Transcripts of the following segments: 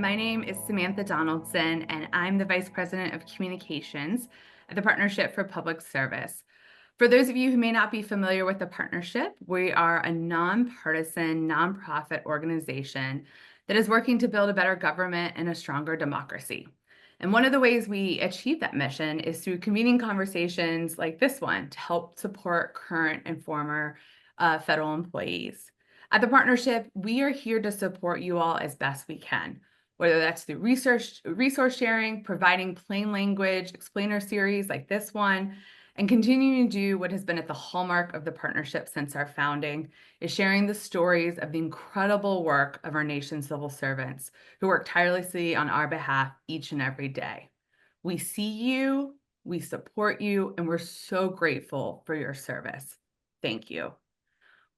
My name is Samantha Donaldson, and I'm the Vice President of Communications at the Partnership for Public Service. For those of you who may not be familiar with the partnership, we are a nonpartisan, nonprofit organization that is working to build a better government and a stronger democracy. And one of the ways we achieve that mission is through convening conversations like this one to help support current and former federal employees. At the partnership, we are here to support you all as best we can, whether that's through resource sharing, providing plain language explainer series like this one, and continuing to do what has been at the hallmark of the partnership since our founding, is sharing the stories of the incredible work of our nation's civil servants who work tirelessly on our behalf each and every day. We see you, we support you, and we're so grateful for your service. Thank you.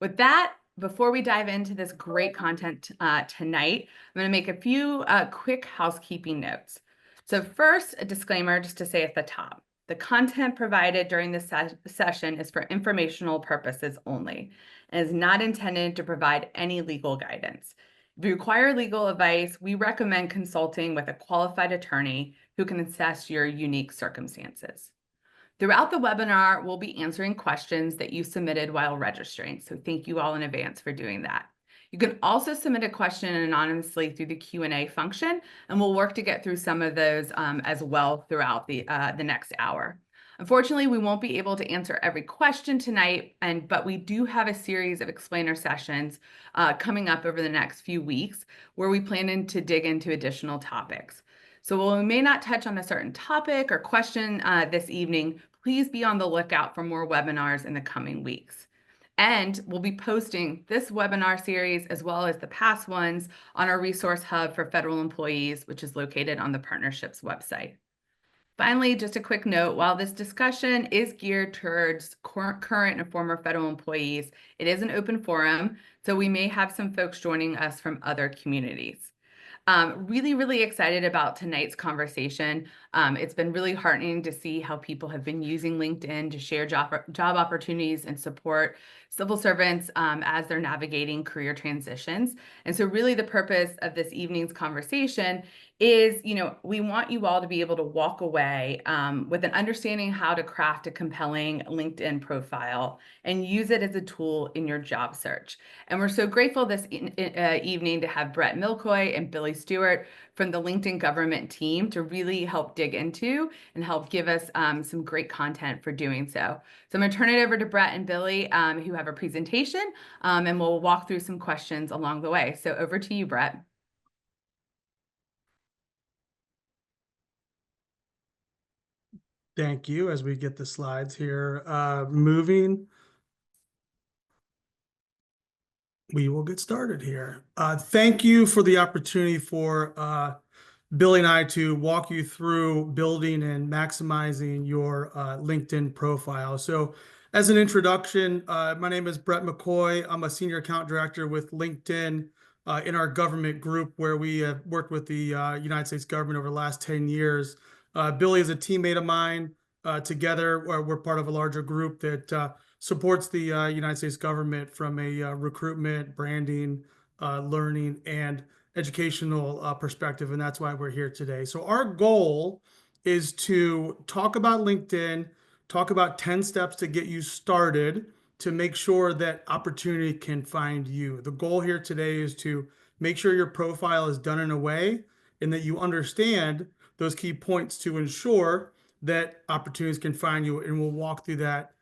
With that, before we dive into this great content tonight, I'm going to make a few quick housekeeping notes. So first, a disclaimer just to say at the top. The content provided during this session is for informational purposes only and is not intended to provide any legal guidance. If you require legal advice, we recommend consulting with a qualified attorney who can assess your unique circumstances. Throughout the webinar, we'll be answering questions that you submitted while registering, so thank you all in advance for doing that. You can also submit a question anonymously through the Q&A function, and we'll work to get through some of those as well throughout the next hour. Unfortunately, we won't be able to answer every question tonight, but we do have a series of explainer sessions coming up over the next few weeks where we plan to dig into additional topics. So while we may not touch on a certain topic or question this evening, please be on the lookout for more webinars in the coming weeks. And we'll be posting this webinar series as well as the past ones on our resource hub for federal employees, which is located on the partnership's website. Finally, just a quick note, while this discussion is geared towards current and former federal employees, it is an open forum, so we may have some folks joining us from other communities. Really excited about tonight's conversation. It's been really heartening to see how people have been using LinkedIn to share job opportunities and support civil servants as they're navigating career transitions. And so really the purpose of this evening's conversation is, we want you all to be able to walk away with an understanding how to craft a compelling LinkedIn profile and use it as a tool in your job search. And we're so grateful this evening to have Brett Milcoy and Billy Stewart from the LinkedIn government team to really help dig into and help give us some great content for doing so. So I'm going to turn it over to Brett and Billy who have a presentation and we'll walk through some questions along the way. So over to you, Brett. Thank you. As we get the slides here moving, we will get started here. Thank you for the opportunity for Billy and I to walk you through building and maximizing your LinkedIn profile. So as an introduction, my name is Brett McCoy. I'm a senior account director with LinkedIn in our government group, where we have worked with the United States government over the last 10 years. Billy is a teammate of mine. Together, we're part of a larger group that supports the United States government from a recruitment, branding, learning, and educational perspective, and that's why we're here today. So our goal is to talk about LinkedIn, talk about 10 steps to get you started to make sure that opportunity can find you. The goal here today is to make sure your profile is done in a way and that you understand those key points to ensure that opportunities can find you, and we'll walk through that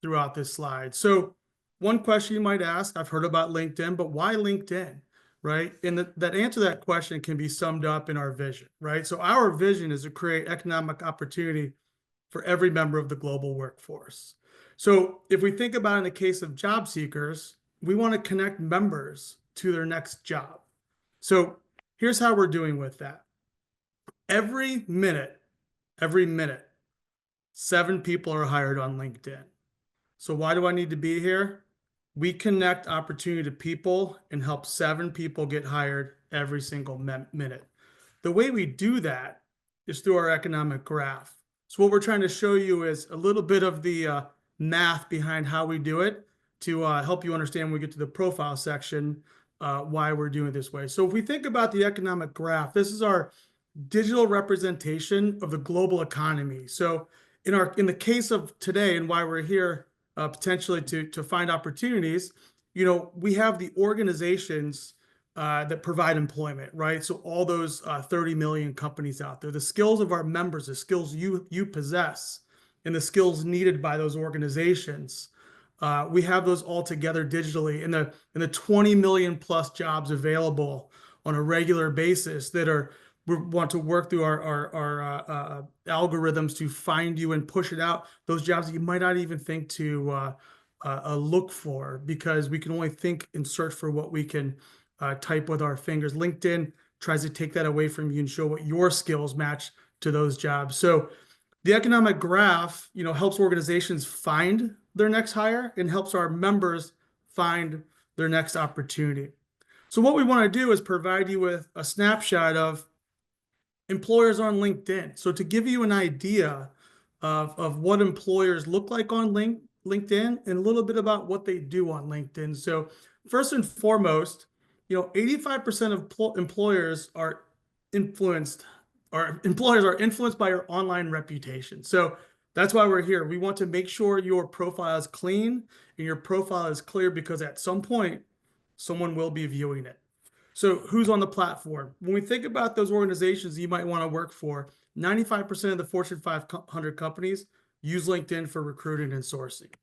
throughout this slide. So one question you might ask, I've heard about LinkedIn, but why LinkedIn, right? And that answer to that question can be summed up in our vision, right? So our vision is to create economic opportunity for every member of the global workforce. So if we think about in the case of job seekers, we want to connect members to their next job. So here's how we're doing with that. Every minute, 7 people are hired on LinkedIn. So why do I need to be here? We connect opportunity to people and help 7 people get hired every single minute. The way we do that is through our economic graph. So what we're trying to show you is a little bit of the math behind how we do it to help you understand when we get to the profile section why we're doing it this way. So if we think about the economic graph, this is our digital representation of the global economy. So in the case of today and why we're here potentially to find opportunities, we have the organizations that provide employment, right? So all those 30 million companies out there, the skills of our members, the skills you possess, and the skills needed by those organizations. We have those all together digitally in the 20 million plus jobs available on a regular basis that we want to work through our algorithms to find you and push it out. Those jobs that you might not even think to look for, because we can only think and search for what we can type with our fingers. LinkedIn tries to take that away from you and show what your skills match to those jobs. So the economic graph, helps organizations find their next hire and helps our members find their next opportunity. So what we want to do is provide you with a snapshot of employers on LinkedIn. So to give you an idea of what employers look like on LinkedIn and a little bit about what they do on LinkedIn. So first and foremost, 85% of employers are influenced by your online reputation. So that's why we're here. We want to make sure your profile is clean and your profile is clear, because at some point, someone will be viewing it. So who's on the platform? When we think about those organizations you might want to work for, 95% of the Fortune 500 companies use LinkedIn for recruiting and sourcing.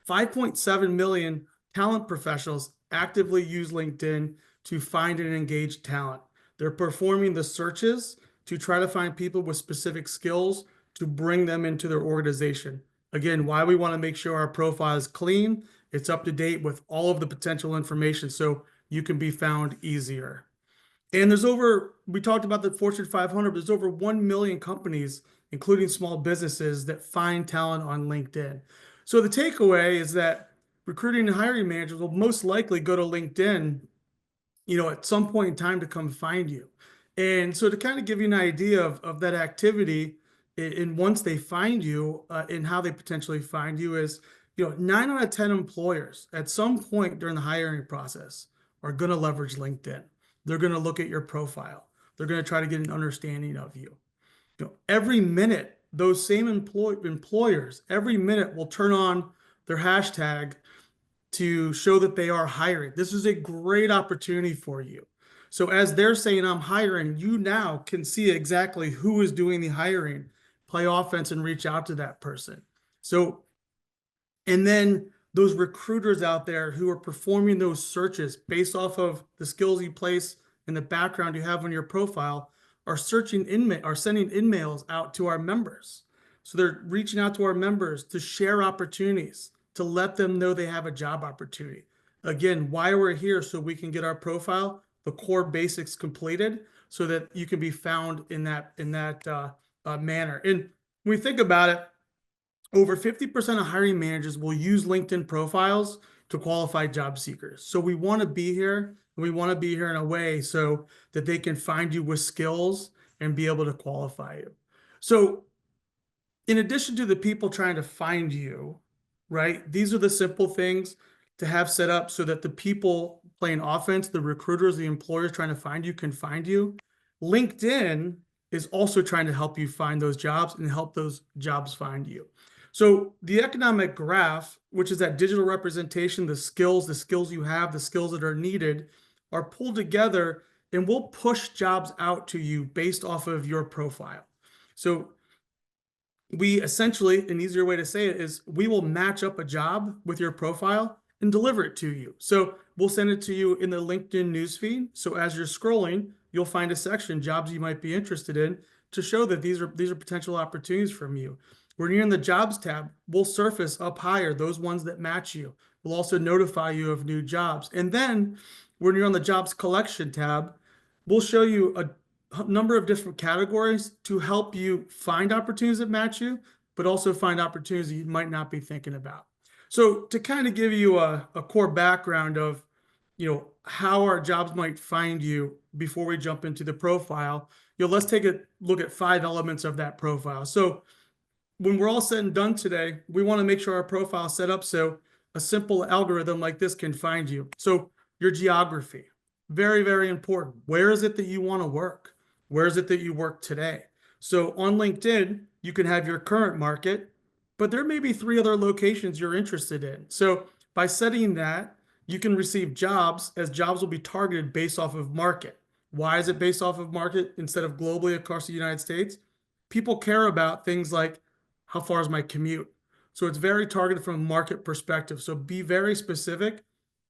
5.7 million talent professionals actively use LinkedIn to find and engage talent. They're performing the searches to try to find people with specific skills to bring them into their organization. Again, why we want to make sure our profile is clean, it's up to date with all of the potential information so you can be found easier. And we talked about the Fortune 500, there's over 1 million companies, including small businesses, that find talent on LinkedIn. So the takeaway is that recruiting and hiring managers will most likely go to LinkedIn, at some point in time to come find you. And so to kind of give you an idea of that activity, and once they find you and how they potentially find you is, 9 out of 10 employers at some point during the hiring process are going to leverage LinkedIn. They're going to look at your profile. They're going to try to get an understanding of you. Every minute, those same employers, every minute will turn on their hashtag to show that they are hiring. This is a great opportunity for you. So as they're saying, I'm hiring, you now can see exactly who is doing the hiring, play offense and reach out to that person. And then those recruiters out there who are performing those searches based off of the skills you place and the background you have on your profile are sending emails out to our members. So they're reaching out to our members to share opportunities, to let them know they have a job opportunity. Again, why we're here, so we can get our profile, the core basics completed, so that you can be found in that manner. And when we think about it, over 50% of hiring managers will use LinkedIn profiles to qualify job seekers. So we want to be here, and we want to be here in a way so that they can find you with skills and be able to qualify you. So in addition to the people trying to find you, right, these are the simple things to have set up so that the people playing offense, the recruiters, the employers trying to find you, can find you. LinkedIn is also trying to help you find those jobs and help those jobs find you. So the economic graph, which is that digital representation, the skills you have, the skills that are needed, are pulled together, and we'll push jobs out to you based off of your profile. So we essentially, an easier way to say it is, we will match up a job with your profile and deliver it to you. So we'll send it to you in the LinkedIn newsfeed. So as you're scrolling, you'll find a section, jobs you might be interested in, to show that these are potential opportunities from you. When you're in the jobs tab, we'll surface up higher those ones that match you. We'll also notify you of new jobs. And then when you're on the jobs collection tab, we'll show you a number of different categories to help you find opportunities that match you, but also find opportunities that you might not be thinking about. So to kind of give you a core background of, how our jobs might find you before we jump into the profile, let's take a look at 5 elements of that profile. So when we're all said and done today, we want to make sure our profile is set up so a simple algorithm like this can find you. So your geography. Very, very important. Where is it that you want to work? Where is it that you work today? So on LinkedIn, you can have your current market, but there may be 3 other locations you're interested in. So by setting that, you can receive jobs, as jobs will be targeted based off of market. Why is it based off of market instead of globally across the United States? People care about things like, how far is my commute? So it's very targeted from a market perspective. So be very specific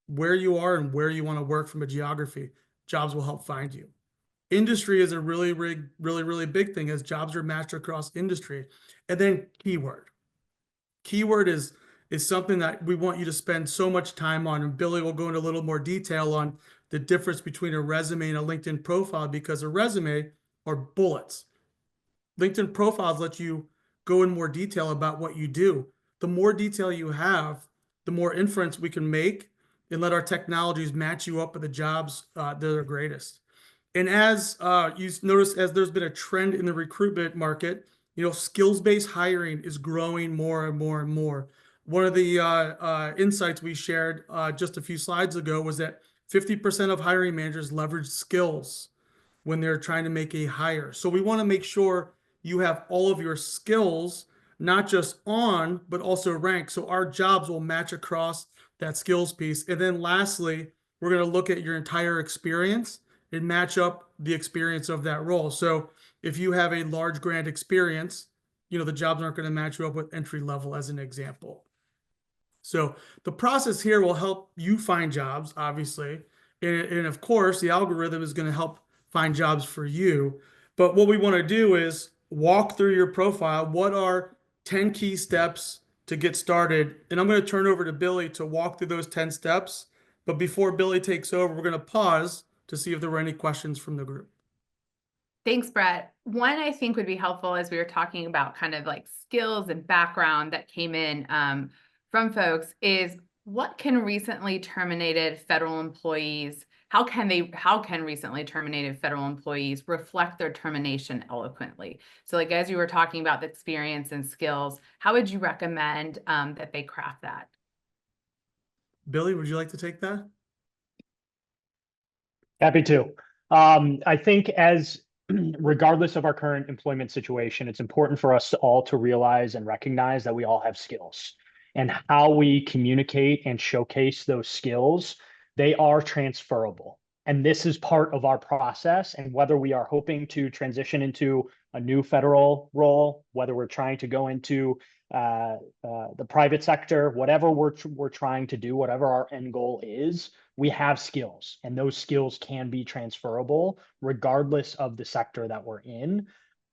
where you are and where you want to work from a geography. Jobs will help find you. Industry is a really big thing, as jobs are matched across industry. And then keyword. Keyword is something that we want you to spend so much time on. And Billy will go into a little more detail on the difference between a resume and a LinkedIn profile, because a resume are bullets. LinkedIn profiles let you go in more detail about what you do. The more detail you have, the more inference we can make and let our technologies match you up with the jobs that are greatest. And as you notice, as there's been a trend in the recruitment market, skills-based hiring is growing more and more and more. One of the insights we shared just a few slides ago was that 50% of hiring managers leverage skills when they're trying to make a hire. So we want to make sure you have all of your skills, not just on, but also ranked. So our jobs will match across that skills piece. And then lastly, we're going to look at your entire experience and match up the experience of that role. So if you have a large grant experience, the jobs aren't going to match you up with entry level, as an example. So the process here will help you find jobs, obviously. And of course, the algorithm is going to help find jobs for you. But what we want to do is walk through your profile. What are 10 key steps to get started? And I'm going to turn over to Billy to walk through those 10 steps. But before Billy takes over, we're going to pause to see if there were any questions from the group. Thanks, Brett. One I think would be helpful, as we were talking about kind of like skills and background that came in from folks, is what can recently terminated federal employees, how can recently terminated federal employees reflect their termination eloquently? So like, as you were talking about the experience and skills, how would you recommend that they craft that? Billy, would you like to take that? Happy to. I think regardless of our current employment situation, it's important for us all to realize and recognize that we all have skills, and how we communicate and showcase those skills, they are transferable. And this is part of our process. And whether we are hoping to transition into a new federal role, whether we're trying to go into the private sector, whatever we're trying to do, whatever our end goal is, we have skills, and those skills can be transferable regardless of the sector that we're in.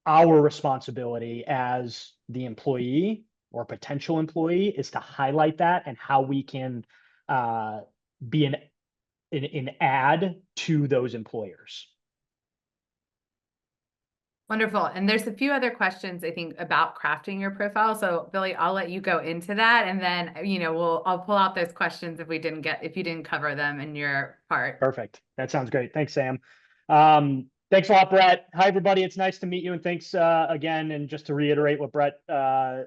Our responsibility as the employee or potential employee is to highlight that, and how we can be an add to those employers. Wonderful. And there's a few other questions, I think, about crafting your profile. So Billy, I'll let you go into that, and then, I'll pull out those questions if you didn't cover them in your part. Perfect. That sounds great. Thanks, Sam. Thanks a lot, Brett. Hi, everybody. It's nice to meet you. And thanks again. And just to reiterate what Brett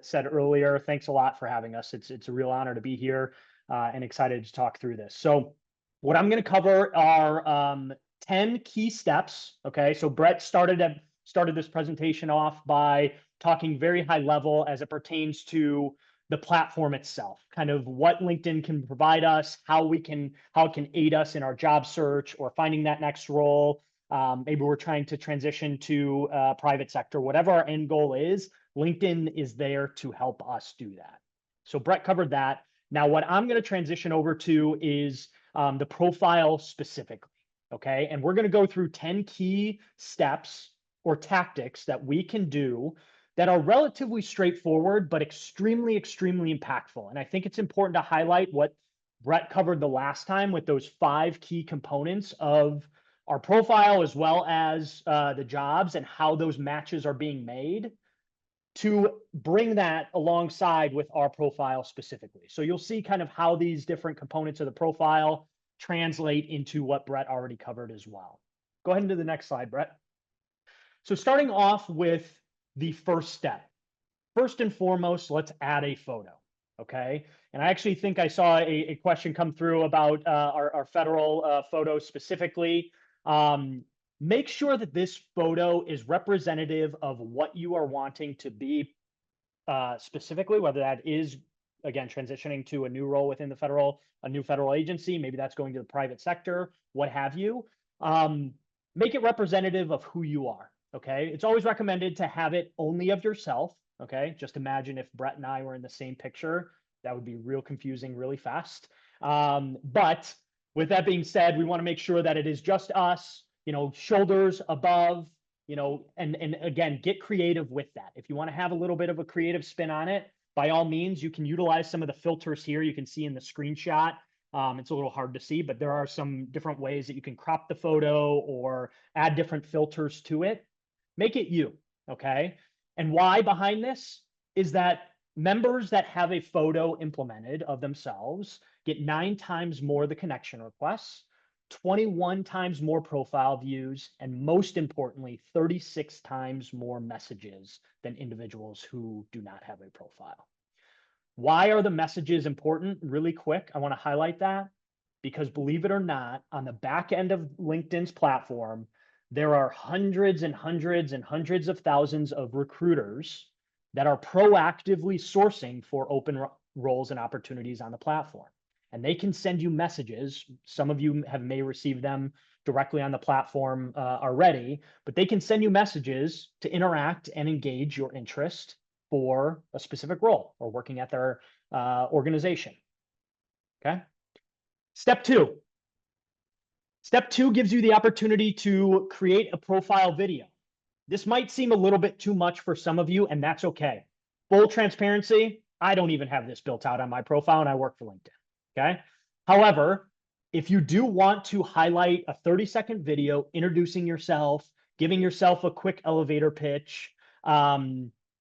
said earlier, thanks a lot for having us. It's a real honor to be here and excited to talk through this. So what I'm going to cover are 10 key steps. Okay. So Brett started this presentation off by talking very high level as it pertains to the platform itself, kind of what LinkedIn can provide us, how it can aid us in our job search or finding that next role. Maybe we're trying to transition to private sector, whatever our end goal is, LinkedIn is there to help us do that. So Brett covered that. Now, what I'm going to transition over to is the profile specifically. Okay. And we're going to go through 10 key steps or tactics that we can do that are relatively straightforward, but extremely, extremely impactful. And I think it's important to highlight what Brett covered the last time with those 5 key components of our profile, as well as the jobs and how those matches are being made, to bring that alongside with our profile specifically. So you'll see kind of how these different components of the profile translate into what Brett already covered as well. Go ahead and do the next slide, Brett. So starting off with the first step. First and foremost, let's add a photo. Okay. And I actually think I saw a question come through about our federal photo specifically. Make sure that this photo is representative of what you are wanting to be specifically, whether that is, again, transitioning to a new role within a new federal agency, maybe that's going to the private sector, what have you. Make it representative of who you are. Okay. It's always recommended to have it only of yourself. Okay. Just imagine if Brett and I were in the same picture, that would be real confusing really fast. But with that being said, we want to make sure that it is just us, shoulders above, and again, get creative with that. If you want to have a little bit of a creative spin on it, by all means, you can utilize some of the filters here. You can see in the screenshot. It's a little hard to see, but there are some different ways that you can crop the photo or add different filters to it. Make it you, okay? And why behind this is that members that have a photo implemented of themselves get 9 times more the connection requests, 21 times more profile views, and most importantly, 36 times more messages than individuals who do not have a profile. Why are the messages important? Really quick, I want to highlight that because believe it or not, on the back end of LinkedIn's platform, there are hundreds and hundreds and hundreds of thousands of recruiters that are proactively sourcing for open roles and opportunities on the platform. And they can send you messages. Some of you may receive them directly on the platform already, but they can send you messages to interact and engage your interest for a specific role or working at their organization. Okay. Step 2. Step 2 gives you the opportunity to create a profile video. This might seem a little bit too much for some of you, and that's okay. Full transparency, I don't even have this built out on my profile, and I work for LinkedIn. Okay. However, if you do want to highlight a 30-second video introducing yourself, giving yourself a quick elevator pitch,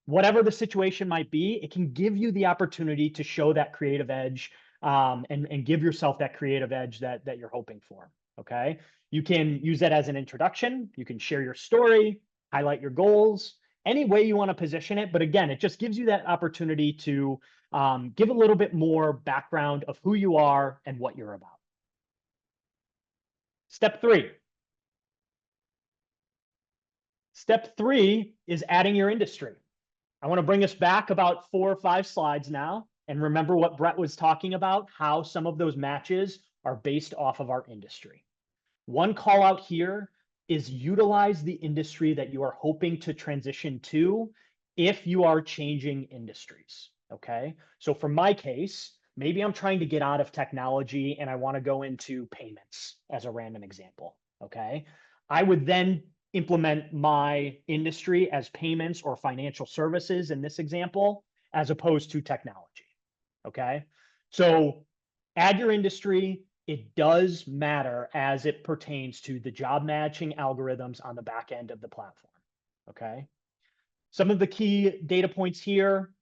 whatever the situation might be, it can give you the opportunity to show that creative edge and give yourself that creative edge that you're hoping for. Okay. You can use that as an introduction. You can share your story, highlight your goals, any way you want to position it. But again, it just gives you that opportunity to give a little bit more background of who you are and what you're about. Step 3. Step 3 is adding your industry. I want to bring us back about 4 or 5 slides now and remember what Brett was talking about, how some of those matches are based off of our industry. One call out here is utilize the industry that you are hoping to transition to if you are changing industries. Okay. So for my case, maybe I'm trying to get out of technology and I want to go into payments as a random example. Okay. I would then implement my industry as payments or financial services in this example, as opposed to technology. Okay. So add your industry. It does matter as it pertains to the job matching algorithms on the back end of the platform. Okay. Some of the key data points here: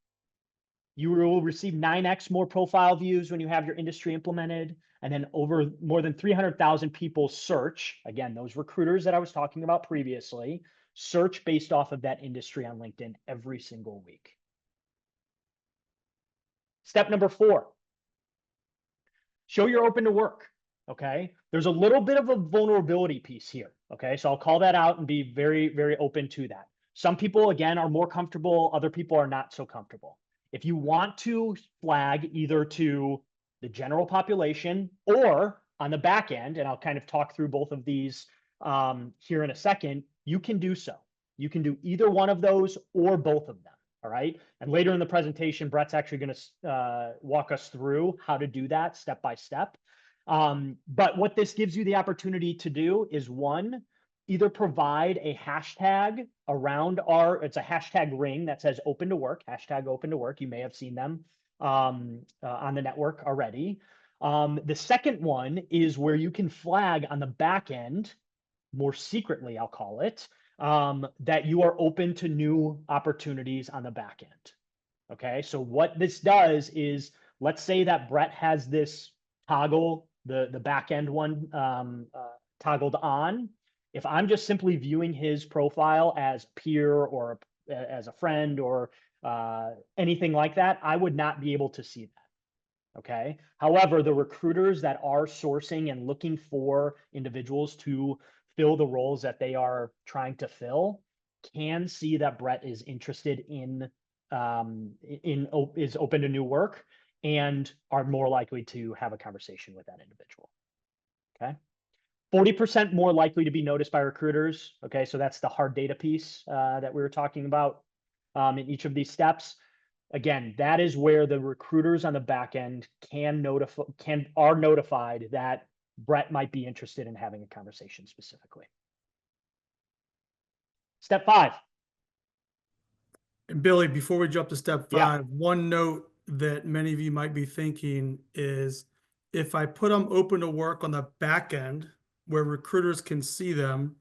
you will receive 9x more profile views when you have your industry implemented, and then over more than 300,000 people search. Again, those recruiters that I was talking about previously search based off of that industry on LinkedIn every single week. Step number 4. Show you're open to work. Okay. There's a little bit of a vulnerability piece here. Okay. So I'll call that out and be very, very open to that. Some people, again, are more comfortable. Other people are not so comfortable. If you want to flag either to the general population or on the back end, and I'll kind of talk through both of these here in a second, you can do so. You can do either one of those or both of them. All right. And later in the presentation, Brett's actually going to walk us through how to do that step by step. But what this gives you the opportunity to do is, one, either provide a hashtag around it's a hashtag ring that says open to work, hashtag open to work. You may have seen them on the network already. The second one is where you can flag on the back end, more secretly, I'll call it, that you are open to new opportunities on the back end. Okay, so what this does is, let's say that Brett has this toggle, the back end one toggled on. If I'm just simply viewing his profile as peer or as a friend or anything like that, I would not be able to see that. Okay. However, the recruiters that are sourcing and looking for individuals to fill the roles that they are trying to fill can see that Brett is interested is open to new work and are more likely to have a conversation with that individual. Okay. 40% more likely to be noticed by recruiters. Okay. So that's the hard data piece that we were talking about in each of these steps. Again, that is where the recruiters on the back end are notified that Brett might be interested in having a conversation specifically. Step 5. And Billy, before we jump to step 5, Yeah. one note that many of you might be thinking is if I put them open to work on the back end where recruiters can see them,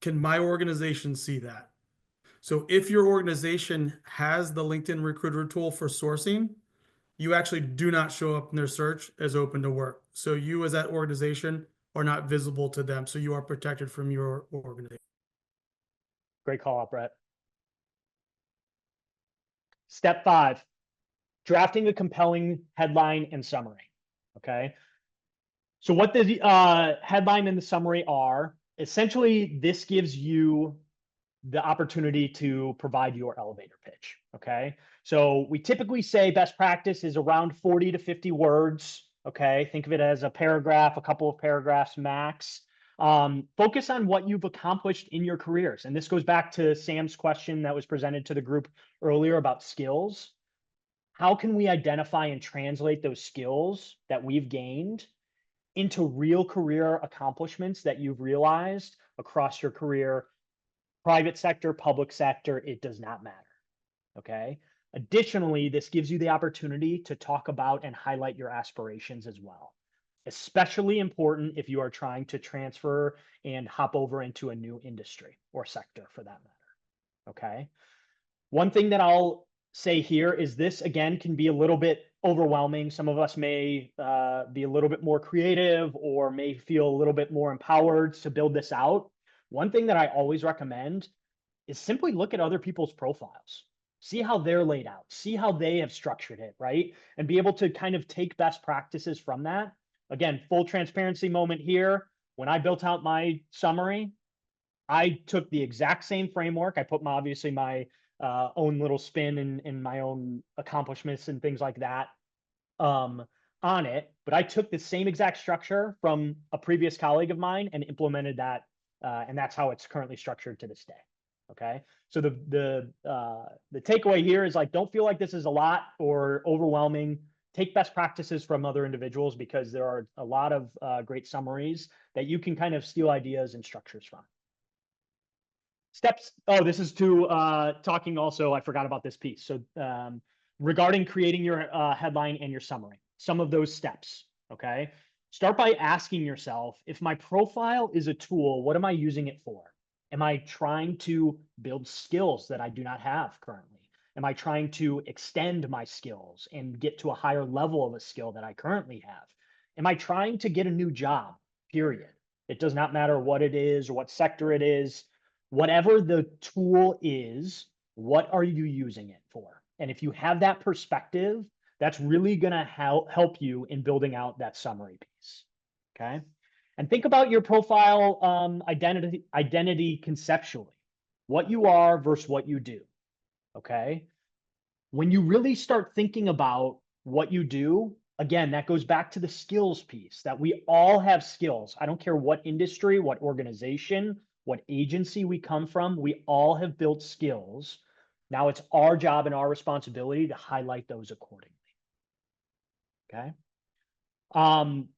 can my organization see that? So if your organization has the LinkedIn recruiter tool for sourcing, you actually do not show up in their search as open to work. So you as that organization are not visible to them. So you are protected from your organization. Great call out, Brett. Step 5, drafting a compelling headline and summary. Okay. So what the headline and the summary are, essentially, this gives you the opportunity to provide your elevator pitch. Okay. So we typically say best practice is around 40 to 50 words. Okay. Think of it as a paragraph, a couple of paragraphs max. Focus on what you've accomplished in your careers. And this goes back to Sam's question that was presented to the group earlier about skills. How can we identify and translate those skills that we've gained into real career accomplishments that you've realized across your career? Private sector, public sector, it does not matter. Okay. Additionally, this gives you the opportunity to talk about and highlight your aspirations as well. Especially important if you are trying to transfer and hop over into a new industry or sector for that matter. Okay. One thing that I'll say here is this, again, can be a little bit overwhelming. Some of us may be a little bit more creative or may feel a little bit more empowered to build this out. One thing that I always recommend is simply look at other people's profiles, see how they're laid out, see how they have structured it, right? And be able to kind of take best practices from that. Again, full transparency moment here. When I built out my summary, I took the exact same framework. I put obviously my own little spin and my own accomplishments and things like that on it, but I took the same exact structure from a previous colleague of mine and implemented that, and that's how it's currently structured to this day. Okay, so the takeaway here is like, don't feel like this is a lot or overwhelming. Take best practices from other individuals because there are a lot of great summaries that you can kind of steal ideas and structures from. Steps. Oh, this is to talking also. I forgot about this piece. So regarding creating your headline and your summary, some of those steps. Okay. Start by asking yourself, if my profile is a tool, what am I using it for? Am I trying to build skills that I do not have currently? Am I trying to extend my skills and get to a higher level of a skill that I currently have? Am I trying to get a new job? Period. It does not matter what it is or what sector it is. Whatever the tool is, what are you using it for? And if you have that perspective, that's really going to help you in building out that summary piece. Okay. And think about your profile identity conceptually, what you are versus what you do. Okay. When you really start thinking about what you do, again, that goes back to the skills piece that we all have skills. I don't care what industry, what organization, what agency we come from, we all have built skills. Now it's our job and our responsibility to highlight those accordingly. Okay.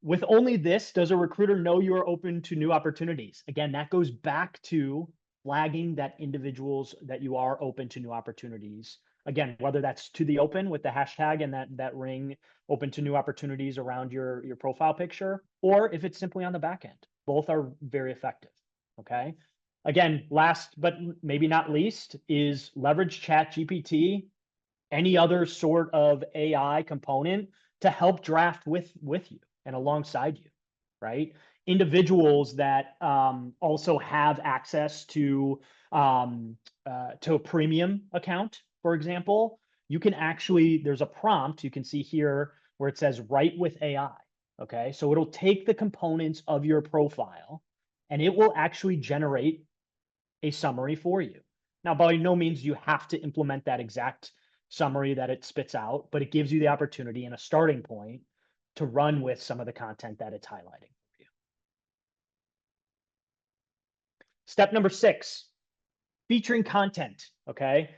With only this, does a recruiter know you are open to new opportunities? Again, that goes back to flagging that individuals that you are open to new opportunities. Again, whether that's to the open with the hashtag and that ring open to new opportunities around your profile picture, or if it's simply on the back end, both are very effective. Okay. Again, last but maybe not least is leverage ChatGPT, any other sort of AI component to help draft with you and alongside you, right? Individuals that also have access to a premium account, for example, you can actually, there's a prompt you can see here where it says write with AI. Okay, so it'll take the components of your profile and it will actually generate a summary for you. Now, by no means you have to implement that exact summary that it spits out, but it gives you the opportunity and a starting point to run with some of the content that it's highlighting for you. Step number 6, featuring content. Okay,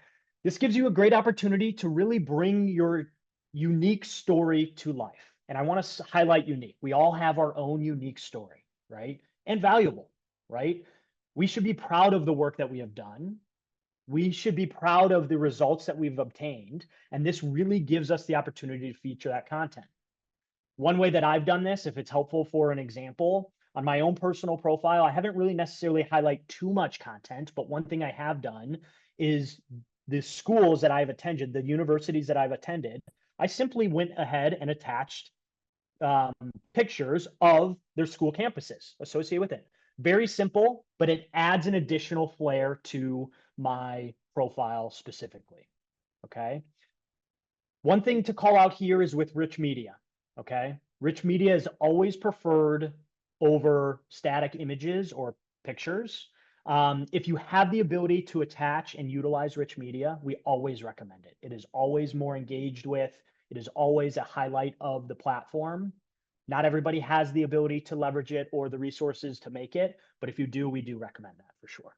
this gives you a great opportunity to really bring your unique story to life. And I want to highlight unique. We all have our own unique story, right? And valuable, right? We should be proud of the work that we have done. We should be proud of the results that we've obtained. And this really gives us the opportunity to feature that content. One way that I've done this, if it's helpful for an example, on my own personal profile, I haven't really necessarily highlight too much content, but one thing I have done is the schools that I've attended, the universities that I've attended, I simply went ahead and attached pictures of their school campuses associated with it. Very simple, but it adds an additional flair to my profile specifically. Okay. One thing to call out here is with rich media. Okay. Rich media is always preferred over static images or pictures. If you have the ability to attach and utilize rich media, we always recommend it. It is always more engaged with, it is always a highlight of the platform. Not everybody has the ability to leverage it or the resources to make it, but if you do, we do recommend that for sure.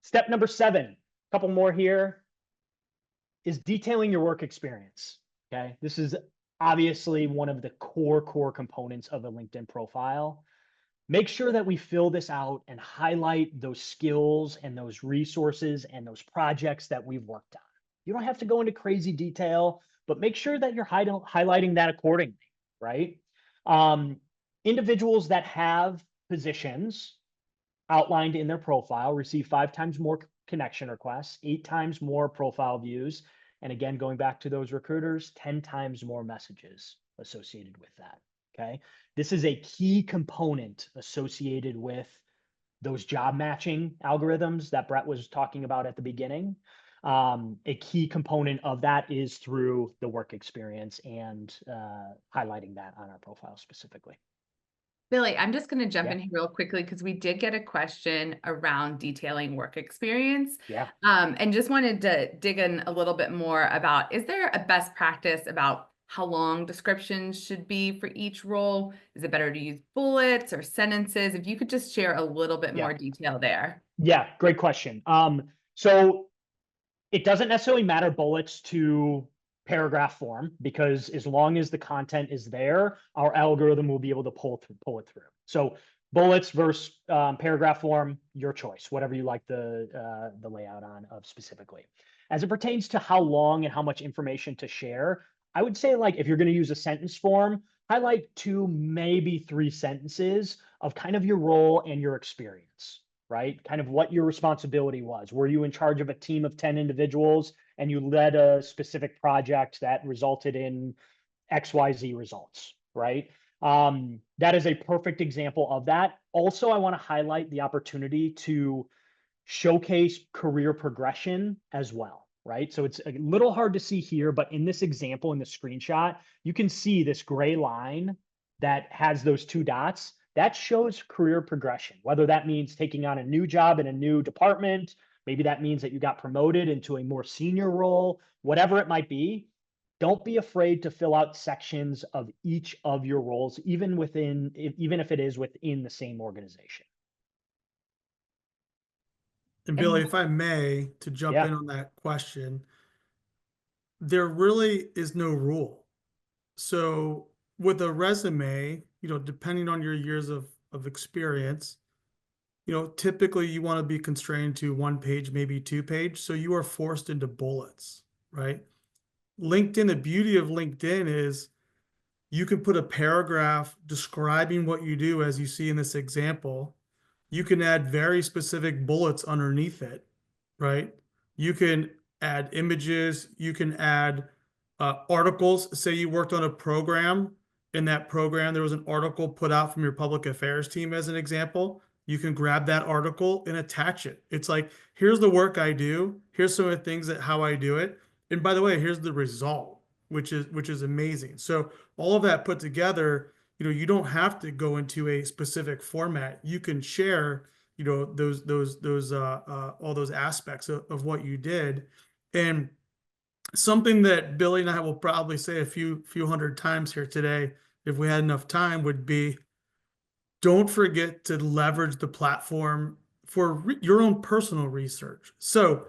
Step number 7, a couple more here, is detailing your work experience. Okay, this is obviously one of the core components of a LinkedIn profile. Make sure that we fill this out and highlight those skills and those resources and those projects that we've worked on. You don't have to go into crazy detail, but make sure that you're highlighting that accordingly, right? Individuals that have positions outlined in their profile receive 5 times more connection requests, 8 times more profile views, and again, going back to those recruiters, 10 times more messages associated with that. Okay, this is a key component associated with those job matching algorithms that Brett was talking about at the beginning. A key component of that is through the work experience and highlighting that on our profile specifically. Billy, I'm just going to jump Yeah. in here real quickly because we did get a question around detailing work experience. Yeah. And just wanted to dig in a little bit more about, is there a best practice about how long descriptions should be for each role? Is it better to use bullets or sentences? If you could just share a little bit more detail there. Yeah, great question. So it doesn't necessarily matter bullets to paragraph form, because as long as the content is there, our algorithm will be able to pull it through. So bullets versus paragraph form, your choice, whatever you like the layout on of specifically. As it pertains to how long and how much information to share, I would say, like, if you're going to use a sentence form, highlight 2, maybe 3 sentences of kind of your role and your experience, right? Kind of what your responsibility was. Were you in charge of a team of 10 individuals and you led a specific project that resulted in XYZ results, right? That is a perfect example of that. Also, I want to highlight the opportunity to showcase career progression as well, right? So it's a little hard to see here, but in this example, in the screenshot, you can see this gray line that has those 2 dots. That shows career progression, whether that means taking on a new job in a new department, maybe that means that you got promoted into a more senior role, whatever it might be. Don't be afraid to fill out sections of each of your roles, even if it is within the same organization. And Billy, if I may, to jump in Yeah. on that question, there really is no rule. So with a resume, depending on your years of experience, typically you want to be constrained to 1 page, maybe 2 page. So you are forced into bullets, right? LinkedIn, the beauty of LinkedIn is you can put a paragraph describing what you do, as you see in this example. You can add very specific bullets underneath it, right? You can add images, you can add articles. Say you worked on a program. In that program, there was an article put out from your public affairs team, as an example. you can grab that article and attach it. It's like, here's the work I do. Here's some of the things that how I do it. And by the way, here's the result, which is amazing. So all of that put together, you don't have to go into a specific format. You can share, those all those aspects of what you did. And something that Billy and I will probably say a few hundred times here today, if we had enough time, would be, don't forget to leverage the platform for your own personal research. So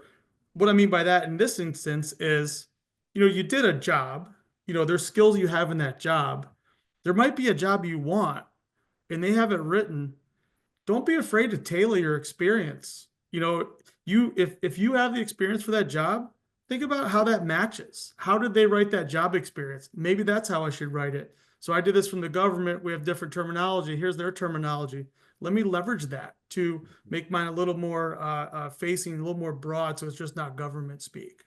what I mean by that in this instance is, you did a job, there's skills you have in that job. There might be a job you want and they have it written. Don't be afraid to tailor your experience. If you have the experience for that job, think about how that matches. How did they write that job experience? Maybe that's how I should write it. So I did this from the government. We have different terminology. Here's their terminology. Let me leverage that to make mine a little more facing, a little more broad, so it's just not government speak.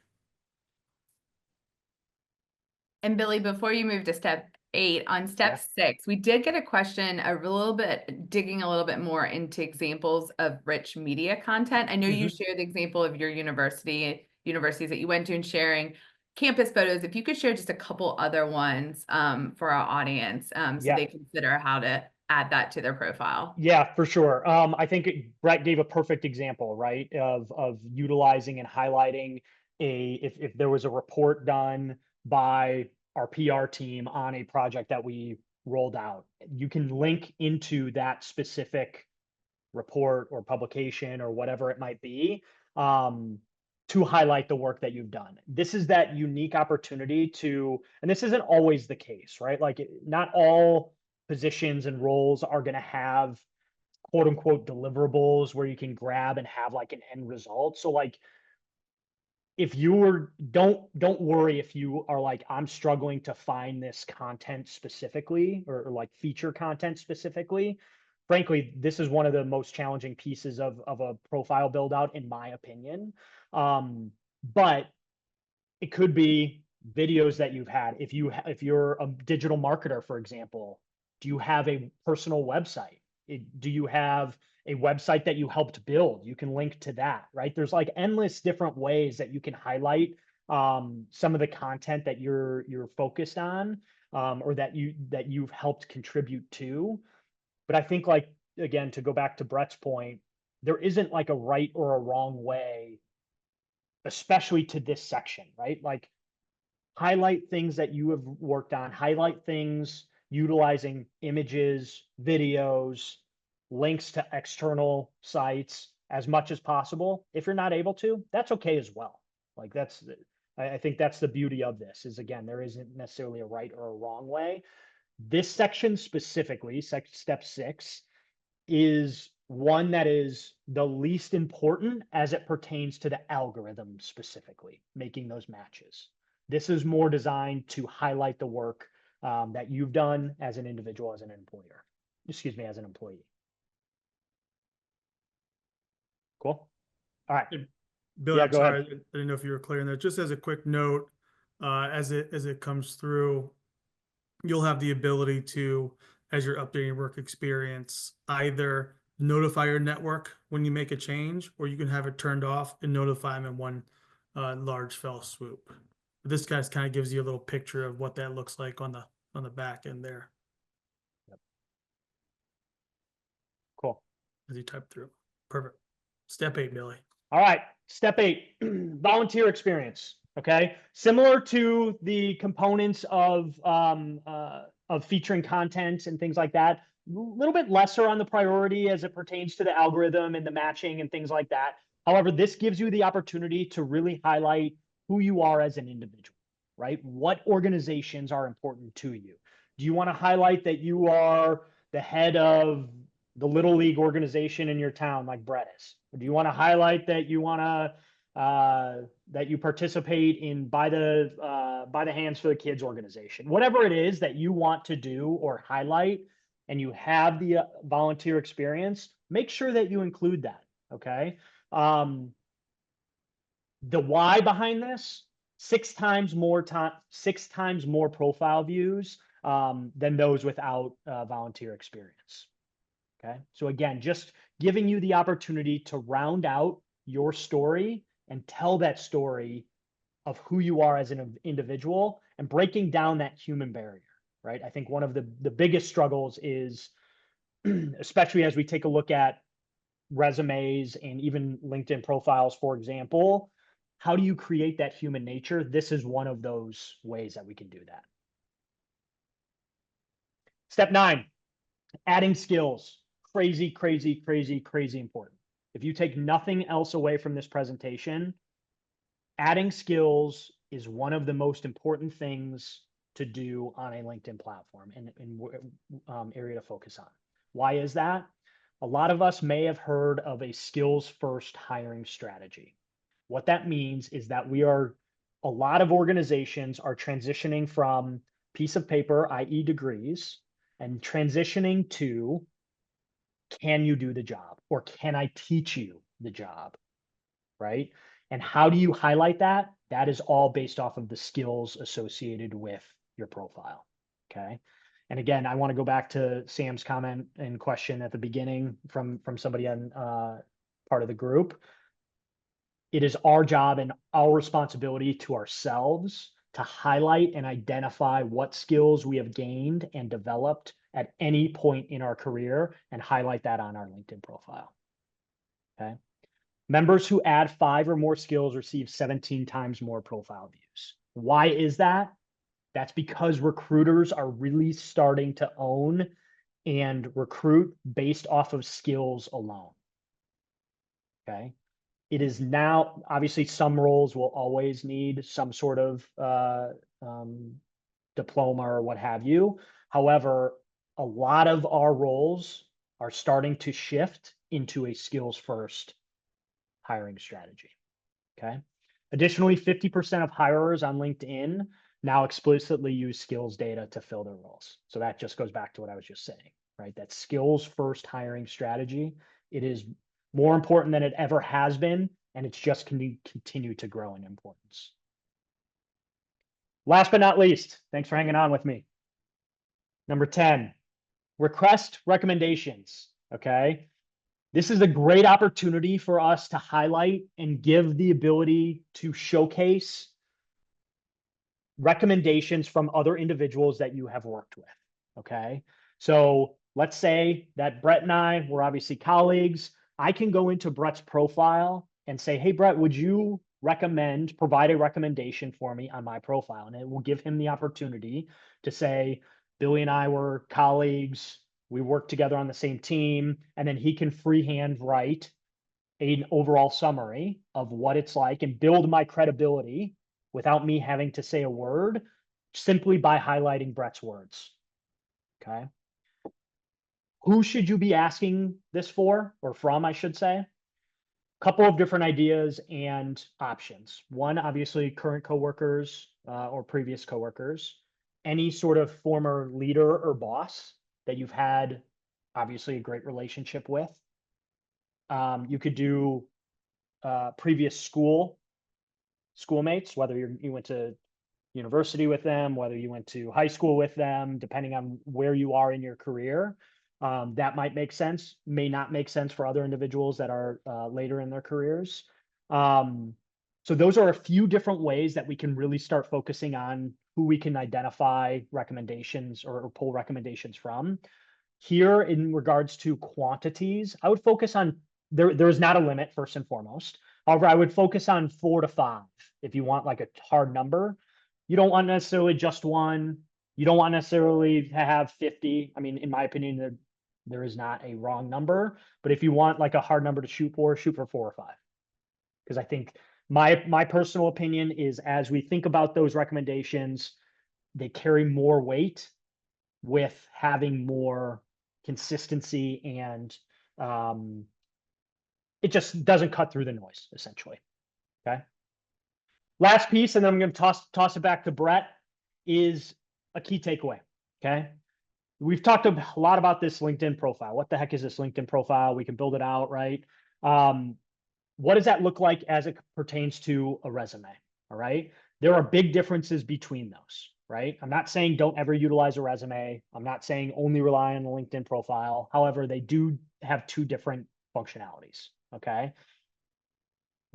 And Billy, before you move to step 8, on step 6, we did get a question digging a little bit more into examples of rich media content. I know you shared the example of your universities that you went to and sharing campus photos. If you could share just a couple other ones for our audience so they consider how to add that to their profile. Yeah, for sure. I think Brett gave a perfect example, right, of utilizing and highlighting if there was a report done by our PR team on a project that we rolled out, you can link into that specific report or publication or whatever it might be to highlight the work that you've done. This is that unique opportunity and this isn't always the case, right? Like not all positions and roles are going to have quote unquote deliverables where you can grab and have like an end result. So like if don't worry if you are like, I'm struggling to find this content specifically or like feature content specifically. Frankly, this is one of the most challenging pieces of a profile build out, in my opinion. But it could be videos that you've had. If you're a digital marketer, for example, do you have a personal website? Do you have a website that you helped build? You can link to that, right? There's like endless different ways that you can highlight some of the content that you're focused on or that you've helped contribute to. But I think, like, again, to go back to Brett's point, there isn't like a right or a wrong way, especially to this section, right? Like highlight things that you have worked on, highlight things utilizing images, videos, links to external sites as much as possible. If you're not able to, that's okay as well. Like I think that's the beauty of this is, again, there isn't necessarily a right or a wrong way. This section specifically, step 6, is one that is the least important as it pertains to the algorithm specifically, making those matches. This is more designed to highlight the work that you've done as an individual, as an employer, as an employee. Cool. All right. Bill, Yeah, I'm go sorry, ahead. I didn't know if you were clear in there. Just as a quick note, as it comes through, you'll have the ability to, as you're updating your work experience, either notify your network when you make a change, or you can have it turned off and notify them in one large fell swoop. This guy kind of gives you a little picture of what that looks like on the back end there. Yep. Cool. As you type through. Perfect. Step 8, Billy. All right. Step 8, volunteer experience. Okay. Similar to the components of featuring content and things like that, a little bit lesser on the priority as it pertains to the algorithm and the matching and things like that. However, this gives you the opportunity to really highlight who you are as an individual, right? What organizations are important to you? Do you want to highlight that you are the head of the Little League organization in your town, like Brett is? Or do you want to highlight that you want to that you participate in by the Hands for the Kids organization? Whatever it is that you want to do or highlight, and you have the volunteer experience, make sure that you include that. Okay. The why behind this: 6 times more profile views than those without volunteer experience. Okay. So again, just giving you the opportunity to round out your story and tell that story of who you are as an individual and breaking down that human barrier, right? I think one of the biggest struggles is, especially as we take a look at resumes and even LinkedIn profiles, for example, how do you create that human nature? This is one of those ways that we can do that. Step 9, adding skills. Crazy, crazy, crazy, crazy important. If you take nothing else away from this presentation, adding skills is one of the most important things to do on a LinkedIn platform and area to focus on. Why is that? A lot of us may have heard of a skills first hiring strategy. What that means is that a lot of organizations are transitioning from piece of paper, i.e. degrees, and transitioning to, can you do the job? Or can I teach you the job? Right? And how do you highlight that? That is all based off of the skills associated with your profile. Okay. And again, I want to go back to Sam's comment and question at the beginning from somebody on part of the group. It is our job and our responsibility to ourselves to highlight and identify what skills we have gained and developed at any point in our career and highlight that on our LinkedIn profile. Okay. Members who add 5 or more skills receive 17 times more profile views. Why is that? That's because recruiters are really starting to own and recruit based off of skills alone. Okay. It is now, obviously, some roles will always need some sort of diploma or what have you. However, a lot of our roles are starting to shift into a skills first hiring strategy. Okay. Additionally, 50% of hirers on LinkedIn now explicitly use skills data to fill their roles. So that just goes back to what I was just saying, right? That skills first hiring strategy, it is more important than it ever has been, and it's just continue to grow in importance. Last but not least, thanks for hanging on with me. Number 10, request recommendations. Okay. This is a great opportunity for us to highlight and give the ability to showcase recommendations from other individuals that you have worked with. Okay. So let's say that Brett and I were obviously colleagues. I can go into Brett's profile and say, hey, Brett, would you provide a recommendation for me on my profile? And it will give him the opportunity to say, Billy and I were colleagues. We worked together on the same team, and then he can freehand write an overall summary of what it's like and build my credibility without me having to say a word, simply by highlighting Brett's words. Okay. Who should you be asking this for, or from, I should say? A couple of different ideas and options. One, obviously, current coworkers or previous coworkers, any sort of former leader or boss that you've had obviously a great relationship with. You could do previous schoolmates, whether you went to university with them, whether you went to high school with them, depending on where you are in your career. That might make sense, may not make sense for other individuals that are later in their careers. So those are a few different ways that we can really start focusing on who we can identify recommendations or pull recommendations from. Here, in regards to quantities, I would focus on, there is not a limit, first and foremost. However, I would focus on 4 to 5 if you want like a hard number. You don't want necessarily just one. You don't want necessarily to have 50. I mean, in my opinion, there is not a wrong number, but if you want like a hard number to shoot for 4 or 5. Because I think my personal opinion is, as we think about those recommendations, they carry more weight with having more consistency, and it just doesn't cut through the noise, essentially. Okay. Last piece, and then I'm going to toss it back to Brett, is a key takeaway. Okay. We've talked a lot about this LinkedIn profile. What the heck is this LinkedIn profile? We can build it out, right? What does that look like as it pertains to a resume? All right. There are big differences between those, right? I'm not saying don't ever utilize a resume. I'm not saying only rely on the LinkedIn profile. However, they do have two different functionalities, okay?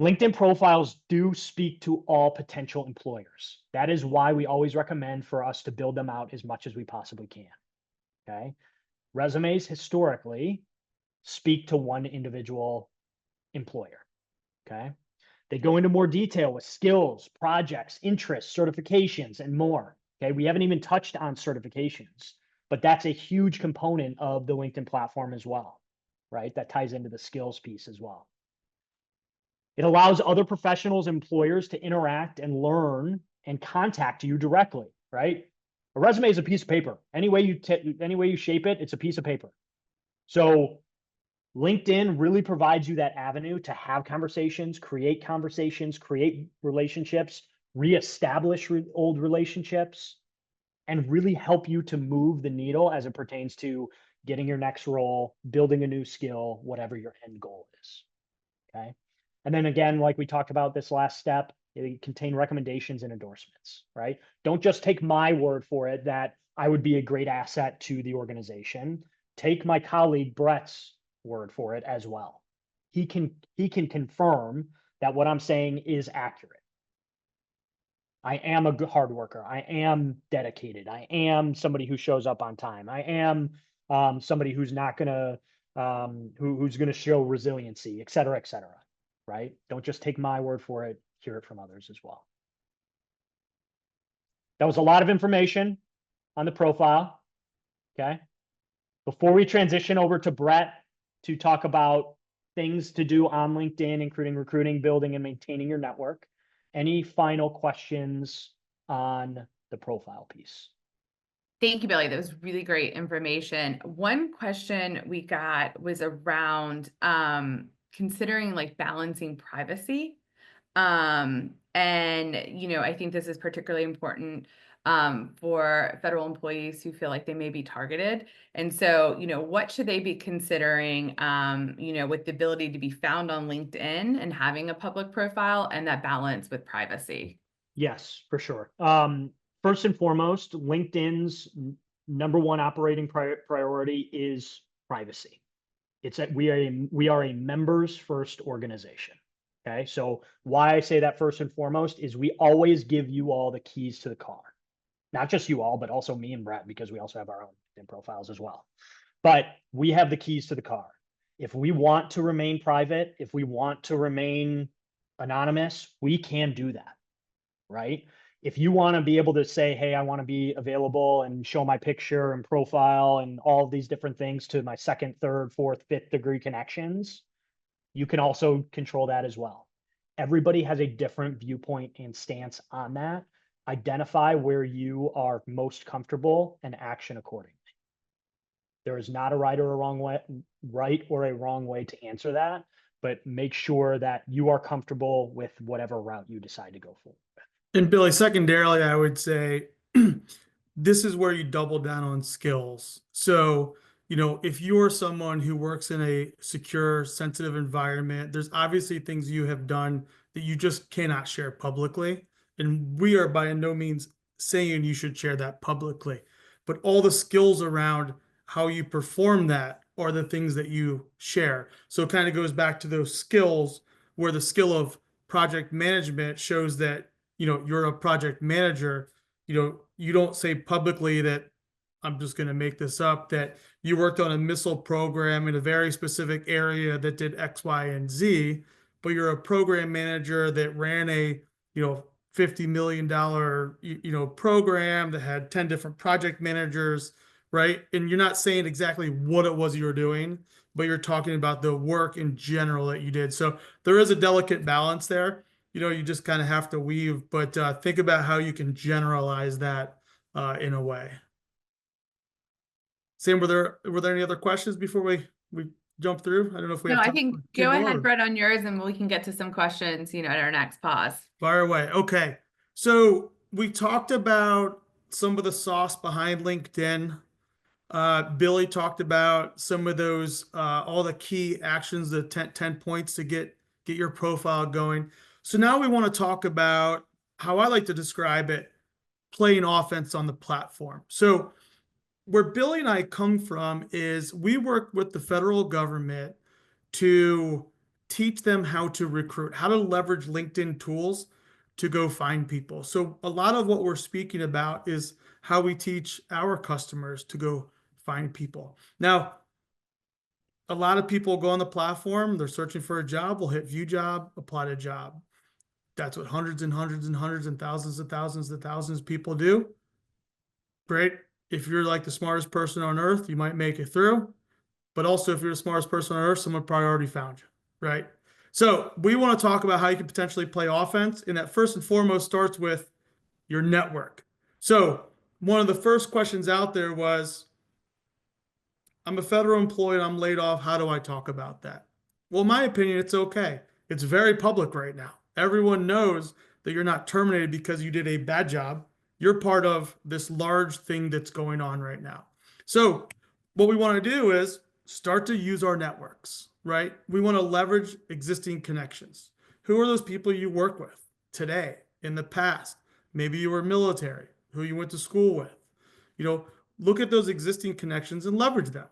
LinkedIn profiles do speak to all potential employers. That is why we always recommend for us to build them out as much as we possibly can, okay? Resumes historically speak to one individual employer, okay? They go into more detail with skills, projects, interests, certifications, and more, okay? We haven't even touched on certifications, but that's a huge component of the LinkedIn platform as well, right? That ties into the skills piece as well. It allows other professionals, employers to interact and learn and contact you directly, right? A resume is a piece of paper. Any way you shape it, it's a piece of paper. So LinkedIn really provides you that avenue to have conversations, create relationships, reestablish old relationships, and really help you to move the needle as it pertains to getting your next role, building a new skill, whatever your end goal is, okay? And then again, like we talked about this last step, it contain recommendations and endorsements, right? Don't just take my word for it that I would be a great asset to the organization. Take my colleague Brett's word for it as well. He can confirm that what I'm saying is accurate. I am a good hard worker. I am dedicated. I am somebody who shows up on time. I am somebody who's not gonna who's gonna show resiliency, et cetera, right? Don't just take my word for it. Hear it from others as well. That was a lot of information on the profile. Okay. Before we transition over to Brett to talk about things to do on LinkedIn, including recruiting, building, and maintaining your network, any final questions on the profile piece? Thank you, Billy. That was really great information. One question we got was around considering like balancing privacy. And, I think this is particularly important for federal employees who feel like they may be targeted. And so, what should they be considering, with the ability to be found on LinkedIn and having a public profile and that balance with privacy? Yes, for sure. First and foremost, LinkedIn's number one operating priority is privacy. It's that we are a members first organization. Okay, so why I say that first and foremost is we always give you all the keys to the car. Not just you all, but also me and Brett, because we also have our own LinkedIn profiles as well. But we have the keys to the car. If we want to remain private, if we want to remain anonymous, we can do that, right? If you want to be able to say, hey, I want to be available and show my picture and profile and all of these different things to my second, third, fourth, fifth degree connections, you can also control that as well. Everybody has a different viewpoint and stance on that. Identify where you are most comfortable and action accordingly. There is not a right or a wrong way to answer that, but make sure that you are comfortable with whatever route you decide to go for. And Billy, secondarily, I would say this is where you double down on skills. So, if you're someone who works in a secure, sensitive environment, there's obviously things you have done that you just cannot share publicly. And we are by no means saying you should share that publicly, but all the skills around how you perform that are the things that you share. So it kind of goes back to those skills where the skill of project management shows that, you're a project manager. You don't say publicly that, I'm just going to make this up, that you worked on a missile program in a very specific area that did X, Y, and Z, but you're a program manager that ran a, $50 million, program that had 10 different project managers, right? And you're not saying exactly what it was you were doing, but you're talking about the work in general that you did. So there is a delicate balance there. You just kind of have to weave, but think about how you can generalize that in a way. Sam, were there any other questions before we jump through? I don't know if we have No, time I think for two go more, ahead, or- Brett, on yours, and we can get to some questions, at our next pause. Fire away. Okay. So we talked about some of the sauce behind LinkedIn. Billy talked about some of those, all the key actions, the 10 points to get your profile going. So now we want to talk about how I like to describe it, playing offense on the platform. So where Billy and I come from is we work with the federal government to teach them how to recruit, how to leverage LinkedIn tools to go find people. So a lot of what we're speaking about is how we teach our customers to go find people. Now, a lot of people go on the platform, they're searching for a job, will hit view job, apply to job. That's what hundreds and hundreds and hundreds and thousands of people do. Great. If you're like the smartest person on earth, you might make it through. But also, if you're the smartest person on earth, someone probably already found you, right? So we want to talk about how you can potentially play offense. And that first and foremost starts with your network. So one of the first questions out there was, I'm a federal employee and I'm laid off. How do I talk about that? Well, in my opinion, it's okay. It's very public right now. Everyone knows that you're not terminated because you did a bad job. You're part of this large thing that's going on right now. So what we want to do is start to use our networks, right? We want to leverage existing connections. Who are those people you work with today, in the past? Maybe you were military, who you went to school with. Look at those existing connections and leverage them.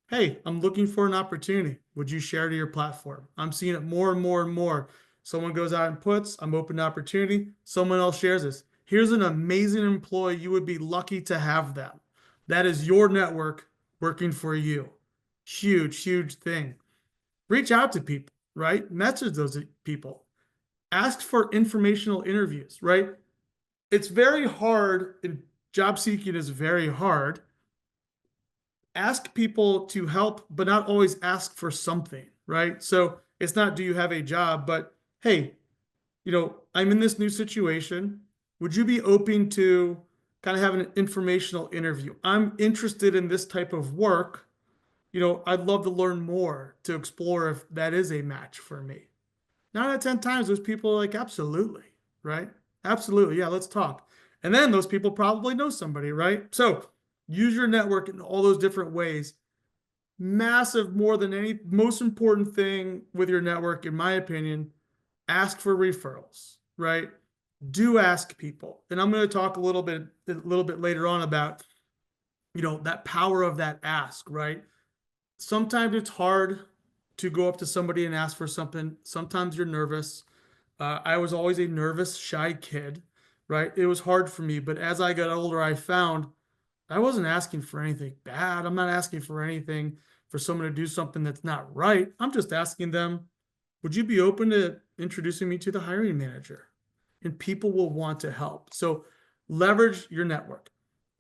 Hey, I'm looking for an opportunity. Would you share to your platform? I'm seeing it more and more and more. Someone goes out and puts, I'm open to opportunity. Someone else shares this. Here's an amazing employee. You would be lucky to have them. That is your network working for you. Huge, huge thing. Reach out to people, right? Message those people. Ask for informational interviews, right? It's very hard, and job seeking is very hard. Ask people to help, but not always ask for something, right? So it's not, do you have a job, but hey, I'm in this new situation. Would you be open to kind of having an informational interview? I'm interested in this type of work. I'd love to learn more to explore if that is a match for me. 9 out of 10 times, those people are like, absolutely, right? Absolutely. Yeah, let's talk. And then those people probably know somebody, right? So use your network in all those different ways. Massive, more than any, most important thing with your network, in my opinion, ask for referrals, right? Do ask people. And I'm going to talk a little bit later on about, that power of that ask, right? Sometimes it's hard to go up to somebody and ask for something. Sometimes you're nervous. I was always a nervous, shy kid, right? It was hard for me. But as I got older, I found I wasn't asking for anything bad. I'm not asking for anything for someone to do something that's not right. I'm just asking them, would you be open to introducing me to the hiring manager? And people will want to help. So leverage your network.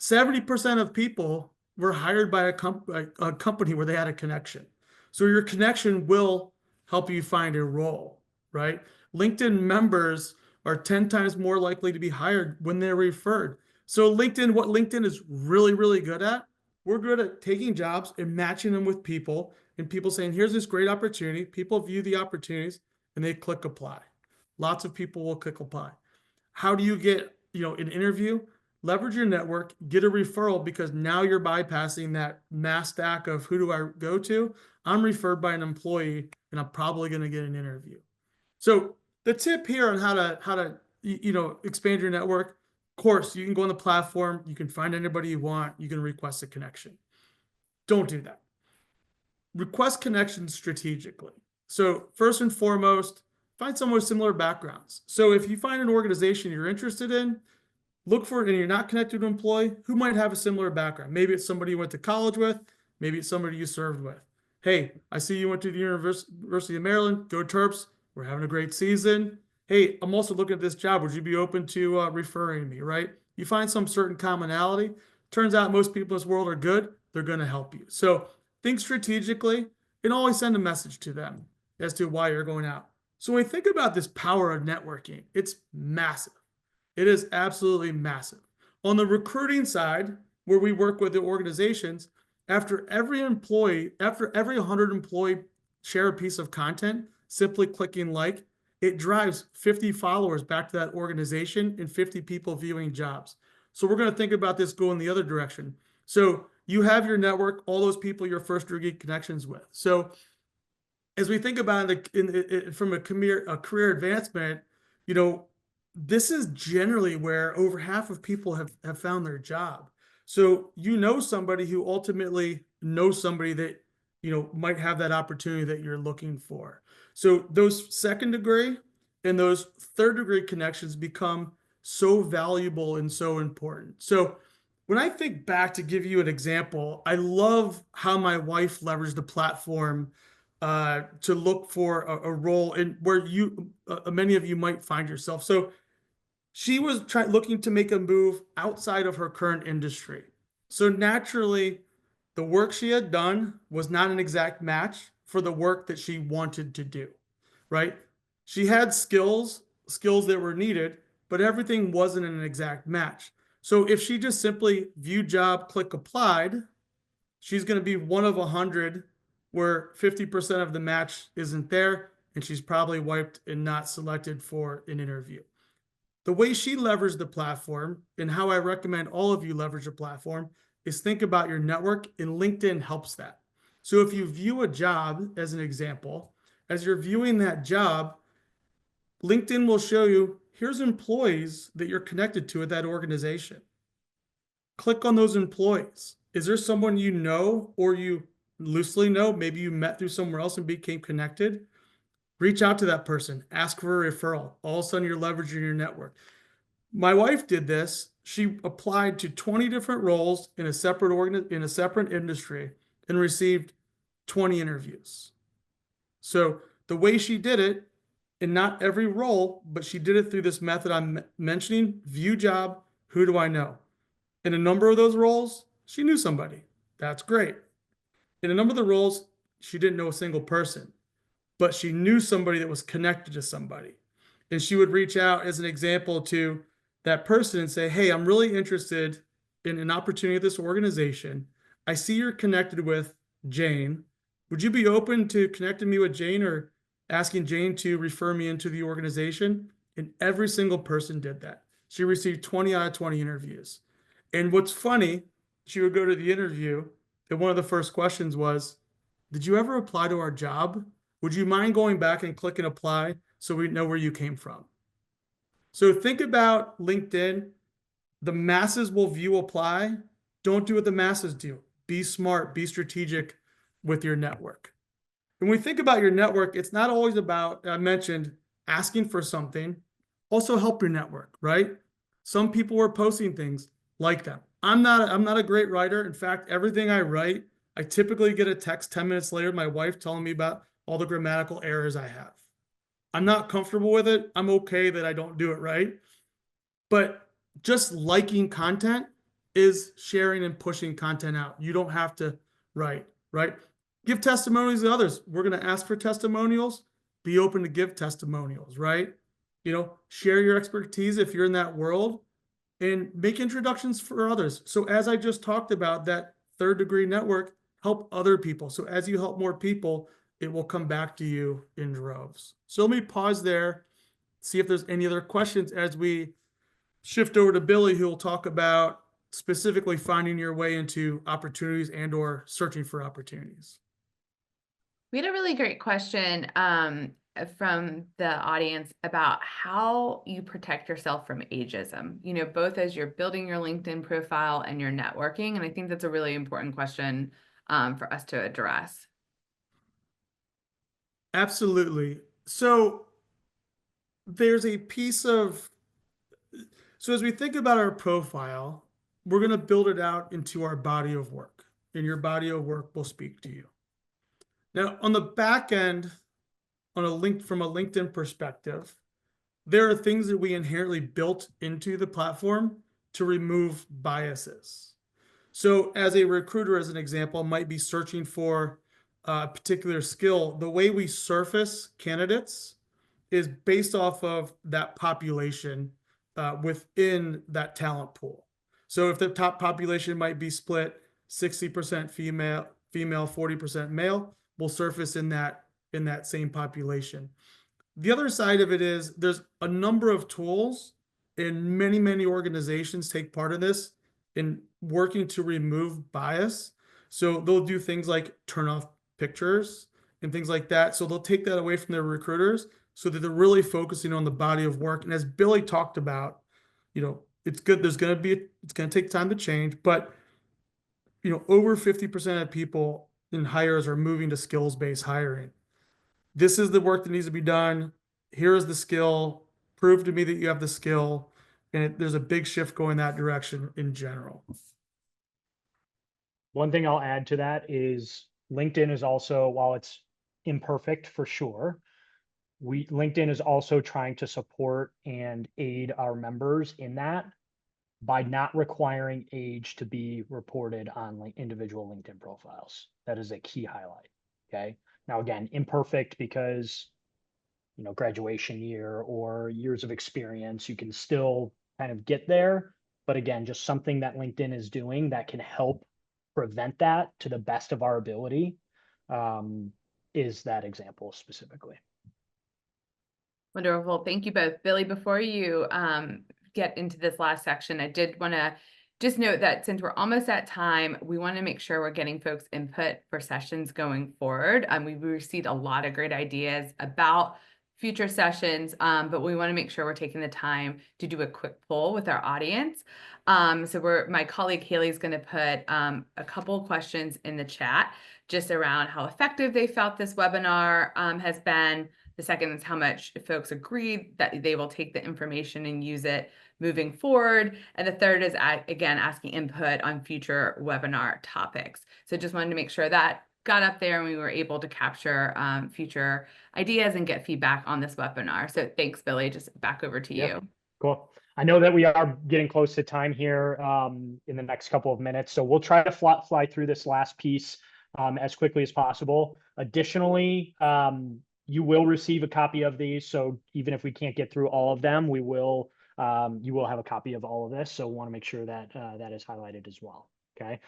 70% of people were hired by a company where they had a connection. So your connection will help you find a role, right? LinkedIn members are 10 times more likely to be hired when they're referred. So what LinkedIn is really, really good at, we're good at taking jobs and matching them with people, and people saying, here's this great opportunity. People view the opportunities and they click apply. Lots of people will click apply. How do you get, an interview? Leverage your network, get a referral, because now you're bypassing that mass stack of who do I go to? I'm referred by an employee and I'm probably going to get an interview. So the tip here on how to expand your network, of course, you can go on the platform, you can find anybody you want, you can request a connection. Don't do that. Request connections strategically. So first and foremost, find someone with similar backgrounds. So if you find an organization you're interested in, look for it, and you're not connected to an employee who might have a similar background. Maybe it's somebody you went to college with, maybe it's somebody you served with. Hey, I see you went to the University of Maryland. Go Terps. We're having a great season. Hey, I'm also looking at this job. Would you be open to referring me, right? You find some certain commonality. Turns out most people in this world are good. They're going to help you. So think strategically and always send a message to them as to why you're going out. So when we think about this power of networking, it's massive. It is absolutely massive. On the recruiting side, where we work with the organizations, after every 100 employee share a piece of content, simply clicking like, it drives 50 followers back to that organization and 50 people viewing jobs. So we're going to think about this going the other direction. So you have your network, all those people you're first degree connections with. So as we think about it from a career advancement, this is generally where over half of people have found their job. So you know somebody who ultimately knows somebody that might have that opportunity that you're looking for. So those second degree and those third degree connections become so valuable and so important. So when I think back, to give you an example, I love how my wife leveraged the platform to look for a role in where many of you might find yourself. So she was looking to make a move outside of her current industry. So naturally, the work she had done was not an exact match for the work that she wanted to do, right? She had skills that were needed, but everything wasn't an exact match. So if she just simply view job, click applied, she's going to be one of 100 where 50% of the match isn't there, and she's probably wiped and not selected for an interview. The way she leveraged the platform, and how I recommend all of you leverage the platform, is think about your network, and LinkedIn helps that. So if you view a job as an example, as you're viewing that job, LinkedIn will show you, here's employees that you're connected to at that organization. Click on those employees. Is there someone you know or you loosely know? Maybe you met through somewhere else and became connected. Reach out to that person. Ask for a referral. All of a sudden, you're leveraging your network. My wife did this. She applied to 20 different roles in a separate industry and received 20 interviews. So the way she did it, in not every role, but she did it through this method I'm mentioning: view job, who do I know? In a number of those roles, she knew somebody. That's great. In a number of the roles, she didn't know a single person, but she knew somebody that was connected to somebody. And she would reach out, as an example, to that person and say, hey, I'm really interested in an opportunity at this organization. I see you're connected with Jane. Would you be open to connecting me with Jane, or asking Jane to refer me into the organization? And every single person did that. She received 20 out of 20 interviews. And what's funny, she would go to the interview, and one of the first questions was, did you ever apply to our job? Would you mind going back and clicking apply so we know where you came from? So think about LinkedIn. The masses will view apply. Don't do what the masses do. Be smart, be strategic with your network. When we think about your network, it's not always about, I mentioned, asking for something. Also help your network, right? Some people are posting things, like them. I'm not a great writer. In fact, everything I write, I typically get a text 10 minutes later, my wife telling me about all the grammatical errors I have. I'm not comfortable with it. I'm okay that I don't do it right. But just liking content is sharing and pushing content out. You don't have to write, right? Give testimonials to others. We're going to ask for testimonials. Be open to give testimonials, right? Share your expertise if you're in that world, and make introductions for others. So as I just talked about, that third degree network, help other people. So as you help more people, it will come back to you in droves. So let me pause there, see if there's any other questions as we shift over to Billy, who will talk about specifically finding your way into opportunities and or searching for opportunities. We had a really great question from the audience about how you protect yourself from ageism, both as you're building your LinkedIn profile and your networking. And I think that's a really important question for us to address. Absolutely. So there's a piece of, so as we think about our profile, we're going to build it out into our body of work, and your body of work will speak to you. Now, on the back end, from a LinkedIn perspective, there are things that we inherently built into the platform to remove biases. So as a recruiter, as an example, might be searching for a particular skill. The way we surface candidates is based off of that population within that talent pool. So if the top population might be split 60% female, 40% male, we'll surface in that same population. The other side of it is there's a number of tools, and many organizations take part in this in working to remove bias. So they'll do things like turn off pictures and things like that. So they'll take that away from their recruiters so that they're really focusing on the body of work. And as Billy talked about, it's good. It's going to take time to change, but over 50% of people in hires are moving to skills-based hiring. This is the work that needs to be done. Here is the skill. Prove to me that you have the skill. And there's a big shift going that direction in general. One thing I'll add to that is LinkedIn is also, while it's imperfect for sure, LinkedIn is also trying to support and aid our members in that by not requiring age to be reported on individual LinkedIn profiles. That is a key highlight. Okay. Now, again, imperfect because, graduation year or years of experience, you can still kind of get there. But again, just something that LinkedIn is doing that can help prevent that to the best of our ability is that example specifically. Wonderful. Thank you both. Billy, before you get into this last section, I did want to just note that since we're almost at time, we want to make sure we're getting folks input for sessions going forward. We received a lot of great ideas about future sessions, but we want to make sure we're taking the time to do a quick poll with our audience. So my colleague Haley is going to put a couple questions in the chat just around how effective they felt this webinar has been. The second is how much folks agreed that they will take the information and use it moving forward. And the third is, again, asking input on future webinar topics. So just wanted to make sure that got up there and we were able to capture future ideas and get feedback on this webinar. So thanks, Billy. Just back over to you. Cool. I know that we are getting close to time here in the next couple of minutes. So we'll try to fly through this last piece as quickly as possible. Additionally, you will receive a copy of these. So even if we can't get through all of them, you will have a copy of all of this. So we want to make sure that that is highlighted as well. Okay.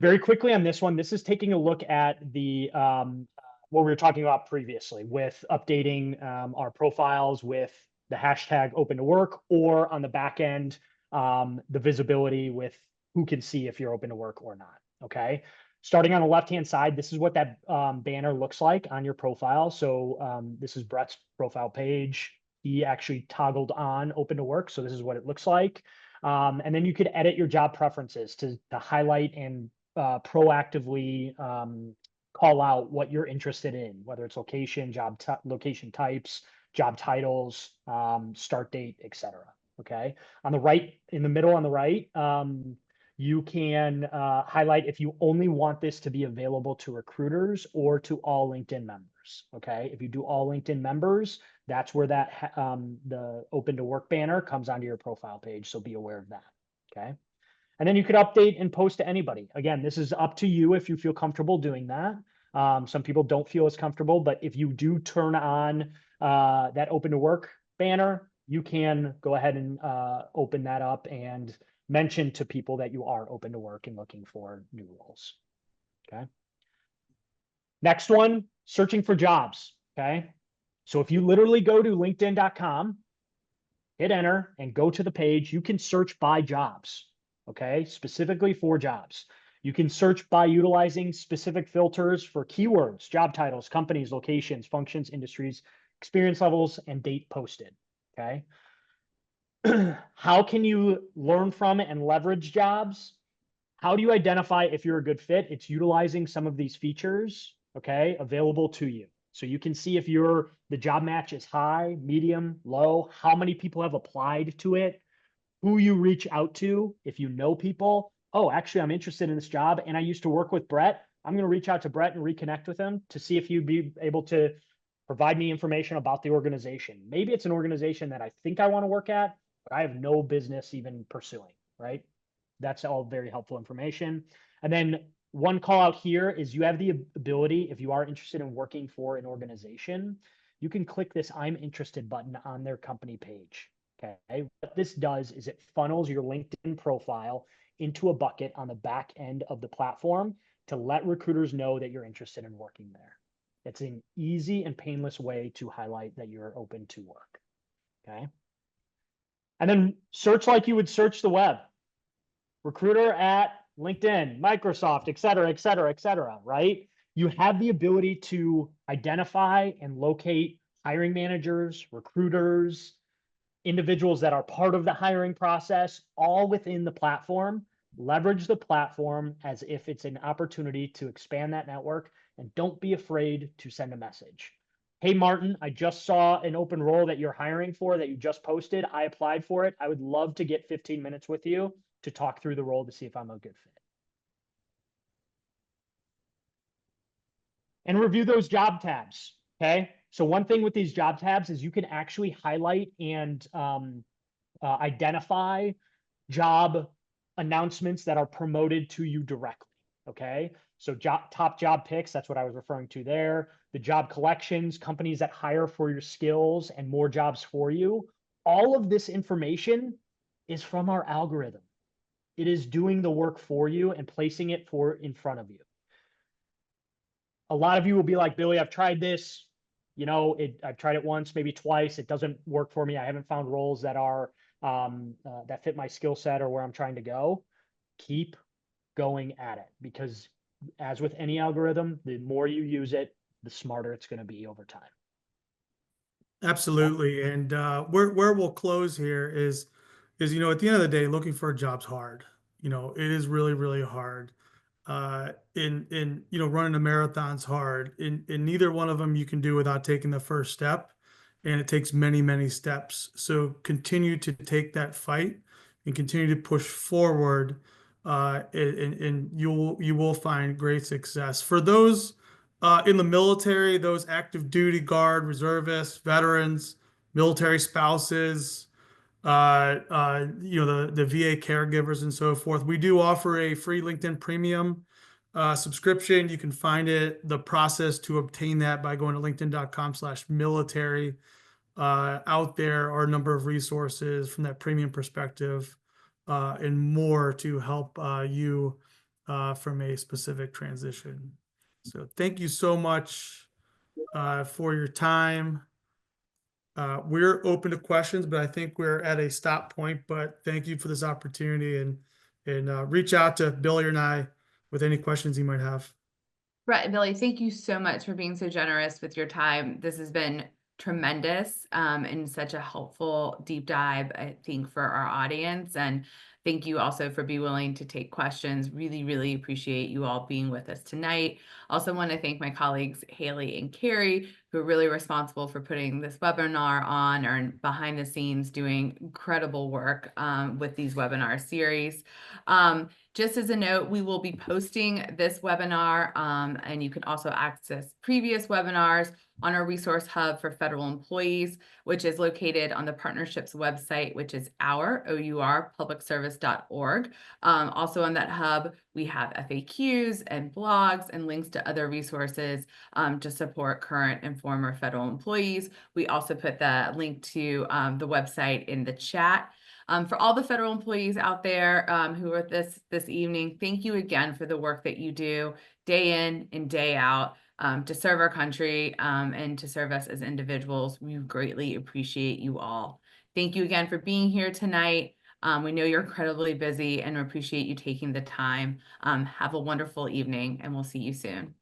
Very quickly on this one, this is taking a look at the what we were talking about previously with updating our profiles with the hashtag open to work, or on the back end, the visibility with who can see if you're open to work or not. Okay. Starting on the left-hand side, this is what that banner looks like on your profile. So this is Brett's profile page. He actually toggled on open to work. So this is what it looks like. And then you could edit your job preferences to highlight and proactively call out what you're interested in, whether it's location, location types, job titles, start date, etc. Okay. On the right, in the middle on the right, you can highlight if you only want this to be available to recruiters or to all LinkedIn members. Okay. If you do all LinkedIn members, that's where that the open to work banner comes onto your profile page. So be aware of that. Okay. And then you could update and post to anybody. Again, this is up to you if you feel comfortable doing that. Some people don't feel as comfortable, but if you do turn on that open to work banner, you can go ahead and open that up and mention to people that you are open to work and looking for new roles. Okay. Next one, searching for jobs. Okay. So if you literally go to linkedin.com, hit enter and go to the page, you can search by jobs. Okay. Specifically for jobs. You can search by utilizing specific filters for keywords, job titles, companies, locations, functions, industries, experience levels, and date posted. Okay. How can you learn from it and leverage jobs? How do you identify if you're a good fit? It's utilizing some of these features, okay, available to you. So you can see if the job match is high, medium, low, how many people have applied to it, who you reach out to. If you know people, oh, actually, I'm interested in this job and I used to work with Brett. I'm going to reach out to Brett and reconnect with him to see if you'd be able to provide me information about the organization. Maybe it's an organization that I think I want to work at, but I have no business even pursuing, right? That's all very helpful information. And then one call out here is you have the ability, if you are interested in working for an organization, you can click this I'm interested button on their company page. Okay. What this does is it funnels your LinkedIn profile into a bucket on the back end of the platform to let recruiters know that you're interested in working there. It's an easy and painless way to highlight that you're open to work. Okay. And then search like you would search the web. Recruiter at LinkedIn, Microsoft, et cetera, right? You have the ability to identify and locate hiring managers, recruiters, individuals that are part of the hiring process, all within the platform. Leverage the platform as if it's an opportunity to expand that network, and don't be afraid to send a message. Hey, Martin, I just saw an open role that you're hiring for that you just posted. I applied for it. I would love to get 15 minutes with you to talk through the role to see if I'm a good fit. And review those job tabs, okay? So one thing with these job tabs is you can actually highlight and identify job announcements that are promoted to you directly, okay? So top job picks, that's what I was referring to there. The job collections, companies that hire for your skills and more jobs for you. All of this information is from our algorithm. It is doing the work for you and placing it in front of you. A lot of you will be like, Billy, I've tried this. You know, I've tried it once, maybe twice. It doesn't work for me. I haven't found roles that are that fit my skill set or where I'm trying to go. Keep going at it, because as with any algorithm, the more you use it, the smarter it's going to be over time. Absolutely. And where we'll close here is at the end of the day, looking for a job's hard. It is really, really hard. Running a marathon's hard. In neither one of them you can do without taking the first step, and it takes many, many steps. So continue to take that fight and continue to push forward, and you will find great success. For those in the military, those active duty, guard, reservists, veterans, military spouses, the VA caregivers and so forth. We do offer a free LinkedIn Premium subscription. You can find the process to obtain that by going to linkedin.com/military. Out there are a number of resources from that premium perspective, and more to help you from a specific transition. So thank you so much for your time. We're open to questions, but I think we're at a stop point. But thank you for this opportunity, and reach out to Billy and I with any questions you might have. Brett and Billy, thank you so much for being so generous with your time. This has been tremendous and such a helpful deep dive, I think, for our audience. And thank you also for being willing to take questions. Really, really appreciate you all being with us tonight. Also want to thank my colleagues, Haley and Carrie, who are really responsible for putting this webinar on, or behind the scenes doing incredible work with these webinar series. Just as a note, we will be posting this webinar, and you can also access previous webinars on our resource hub for federal employees, which is located on the partnership's website, which is publicservice.org. Also on that hub, we have FAQs and blogs and links to other resources to support current and former federal employees. We also put the link to the website in the chat. For all the federal employees out there who are this evening, thank you again for the work that you do day in and day out to serve our country and to serve us as individuals. We greatly appreciate you all. Thank you again for being here tonight. We know you're incredibly busy and appreciate you taking the time. Have a wonderful evening, and we'll see you soon.